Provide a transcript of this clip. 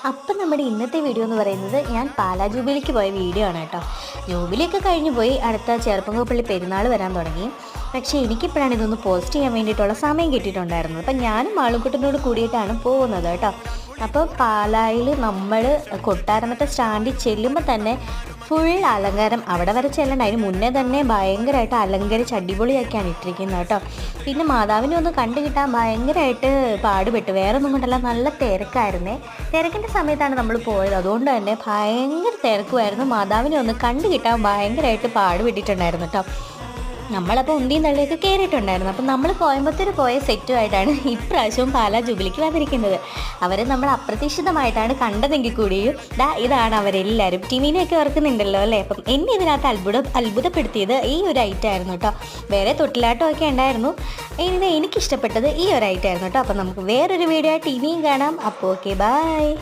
അപ്പം നമ്മുടെ ഇന്നത്തെ വീഡിയോ എന്ന് പറയുന്നത് ഞാൻ പാലാ ജൂബിലിക്ക് പോയ വീഡിയോ ആണ് കേട്ടോ. ജൂബിലിയൊക്കെ കഴിഞ്ഞ് പോയി, അടുത്ത ചെറുപ്പങ്കപ്പള്ളി പെരുന്നാൾ വരാൻ തുടങ്ങി. പക്ഷേ എനിക്കിപ്പോഴാണ് ഇതൊന്ന് പോസ്റ്റ് ചെയ്യാൻ വേണ്ടിയിട്ടുള്ള സമയം കിട്ടിയിട്ടുണ്ടായിരുന്നത്. അപ്പം ഞാനും മാളുക്കുട്ടനോട് കൂടിയിട്ടാണ് പോകുന്നത് കേട്ടോ. അപ്പോൾ പാലായിൽ നമ്മൾ കൊട്ടാരമറ്റ സ്റ്റാൻഡിൽ ചെല്ലുമ്പോൾ തന്നെ ഫുൾ അലങ്കാരം. അവിടെ വരെ ചെല്ലണ്ട, അതിന് മുന്നേ തന്നെ ഭയങ്കരമായിട്ട് അലങ്കരിച്ച് അടിപൊളിയാക്കിയാണ് ഇട്ടിരിക്കുന്നത് കേട്ടോ. പിന്നെ മാതാവിനെ ഒന്ന് കണ്ടു കിട്ടാൻ ഭയങ്കരമായിട്ട് പാടുപെട്ടു. വേറെ ഒന്നും കൊണ്ടല്ല, നല്ല തിരക്കായിരുന്നേ. തിരക്കിൻ്റെ സമയത്താണ് നമ്മൾ പോയത്, അതുകൊണ്ട് തന്നെ ഭയങ്കര തിരക്കുമായിരുന്നു. മാതാവിനെ ഒന്ന് കണ്ടു കിട്ടാൻ ഭയങ്കരമായിട്ട് പാടുപെട്ടിട്ടുണ്ടായിരുന്നു കേട്ടോ. നമ്മളപ്പോൾ ഉന്തിയും തള്ളിയൊക്കെ കയറിയിട്ടുണ്ടായിരുന്നു. അപ്പം നമ്മൾ കോയമ്പത്തൂർ പോയ സെറ്റുമായിട്ടാണ് ഇപ്രാവശ്യവും പാലാ ജൂബിലിക്ക് വന്നിരിക്കുന്നത്. അവരെ നമ്മൾ അപ്രതീക്ഷിതമായിട്ടാണ് കണ്ടതെങ്കിൽ കൂടിയും ഇതാണ് അവരെല്ലാവരും. ടിവിനെയൊക്കെ ഓർക്കുന്നുണ്ടല്ലോ അല്ലേ. അപ്പം എന്നെ ഇതിനകത്ത് അത്ഭുതപ്പെടുത്തിയത് ഈ ഒരു ഐറ്റം ആയിരുന്നു കേട്ടോ. വേറെ തൊട്ടിലാട്ടമൊക്കെ ഉണ്ടായിരുന്നു, എനിക്കിഷ്ടപ്പെട്ടത് ഈ ഒരു ഐറ്റം ആയിരുന്നു കേട്ടോ. അപ്പം നമുക്ക് വേറൊരു വീഡിയോ ആയിട്ട് ഇനിയും കാണാം. അപ്പോൾ ഓക്കെ, ബൈ.